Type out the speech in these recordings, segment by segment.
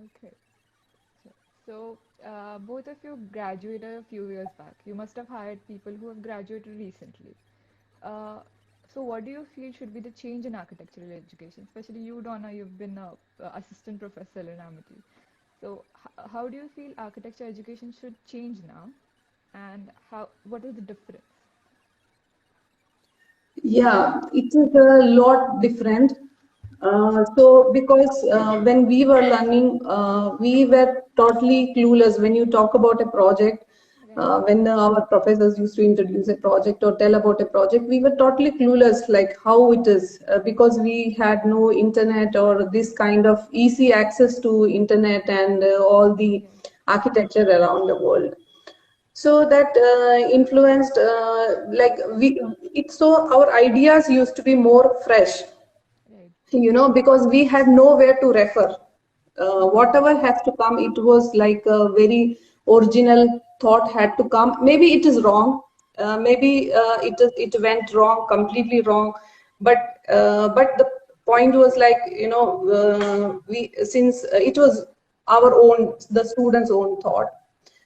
Okay. So, both of you graduated a few years back. You must have hired people who have graduated recently. Uh, so, what do you feel should be the change in architectural education? Especially you, Donna, you've been a assistant professor in Amity. So, how do you feel architecture education should change now, and what is the difference? Yeah, it is a lot different. So because when we were learning, we were totally clueless when you talk about a project. Right. When our professors used to introduce a project or tell about a project, we were totally clueless like how it is because we had no internet or this kind of easy access to internet and all the Yeah. architecture around the world. So that influenced like we it's so our ideas used to be more fresh, Right. because we had nowhere to refer. Hmm. Whatever has to come, it was like a very original thought had to come. Maybe it is wrong, maybe it went wrong, completely wrong, but the point was like, we since it was our own, the students' own thought,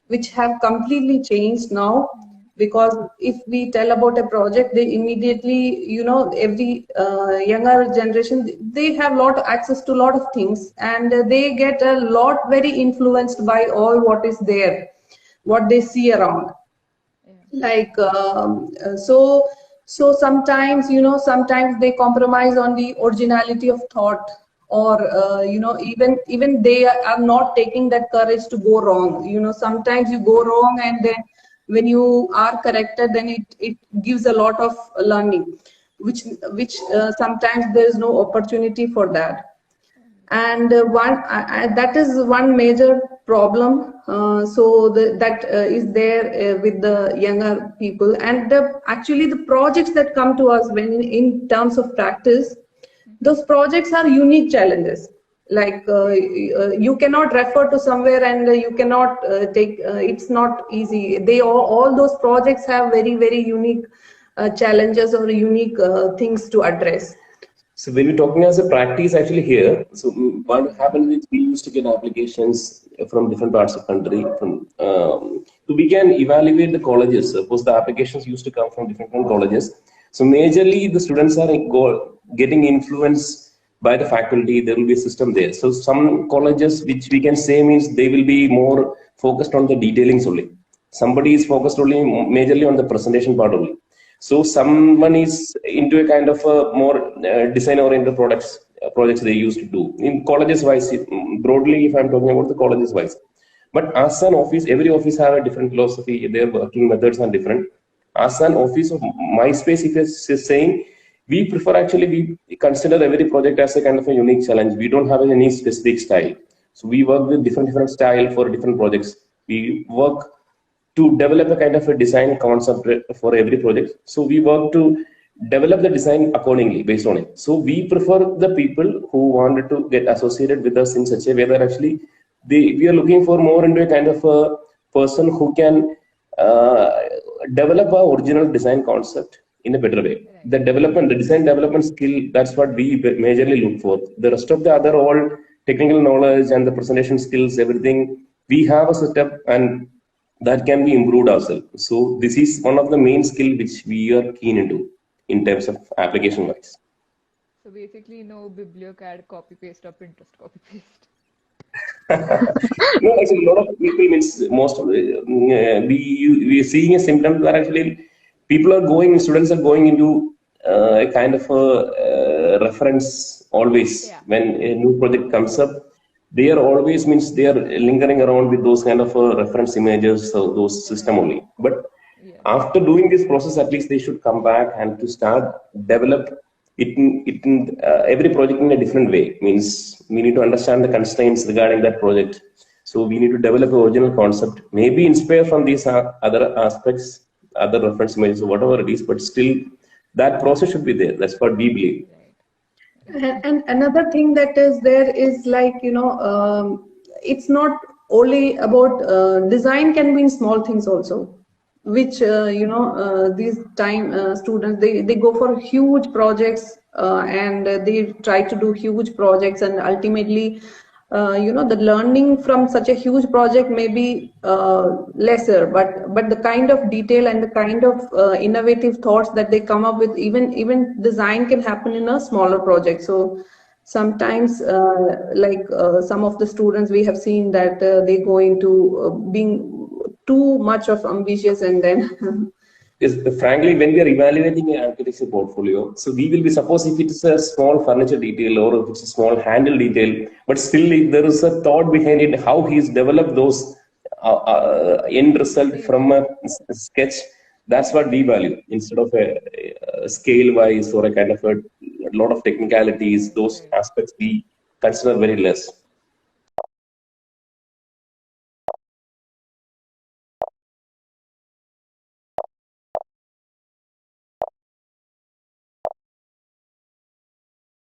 which have completely changed now. Hmm. Because if we tell about a project, they immediately, every younger generation, they have lot access to a lot of things, and they get a lot very influenced by all what is there, what they see around. Yeah. Like so sometimes, sometimes they compromise on the originality of thought, or even they are not taking that courage to go wrong. Sometimes you go wrong, and then when you are corrected, then it gives a lot of learning, which sometimes there is no opportunity for that. And that is one major problem. That is there with the younger people, and actually the projects that come to us when in terms of practice, Hmm. those projects are unique challenges. Like you cannot refer to somewhere, and you cannot take it's not easy. All those projects have very very unique challenges or unique things to address. So when we're talking as a practice actually here, so what Hmm. happened is we used to get applications from different parts of country. So we can evaluate the colleges. Suppose the applications used to come from different colleges. So majorly the students are getting influenced by the faculty. There will be a system there. So some colleges which we can say means they will be more focused on the detailings only. Somebody is focused only majorly on the presentation part only. So someone is into a kind of a more design-oriented projects they used to do in colleges wise. Broadly, if I'm talking about the colleges wise, but as an office, every office have a different philosophy. Their working methods are different. As an office of MySpace, if it's saying, we prefer actually we consider every project as a kind of a unique challenge. We don't have any specific style. So we work with different style for different projects. We work to develop a kind of a design concept for every project. So we work to develop the design accordingly based on it. So we prefer the people who wanted to get associated with us in such a way that actually we are looking for more into a kind of a person who can uh, develop a original design concept in a better way. Right. The design development skill, that's what we majorly look for. The rest of the other all technical knowledge and the presentation skills, everything, we have a setup and that can be improved ourselves. So this is one of the main skill which we are keen into in terms of application wise. So basically, no BiblioCAD copy paste or Pinterest copy paste. No, actually, a lot of people means most of we are seeing a symptom that actually people are going, students are going into a kind of a reference always Yeah. when a new project comes up. They are always means they are lingering around with those kind of reference images, so those system Right. only. But Yeah. after doing this process, at least they should come back and to start develop it in every project in a different way. Means we need to understand the constraints regarding that project. So we need to develop an original concept, maybe inspire from these other aspects, other reference images, or whatever it is. But still, that process should be there. That's what we believe. Right. And another thing that is there is like, it's not only about design, can be in small things also, which, these time students, they go for huge projects and they try to do huge projects, and ultimately the learning from such a huge project may be lesser, but the kind of detail and the kind of innovative thoughts that they come up with, even design can happen in a smaller project. So sometimes, some of the students we have seen that they go into being too much of ambitious, and then Is frankly, when we are evaluating an architecture portfolio, so we will be, suppose if it's a small furniture detail or if it's a small handle detail, but still if there is a thought behind it, how he's developed those end result from a sketch, that's what we value instead of a scale wise or a kind of a lot of technicalities. Those Right. aspects we consider very less.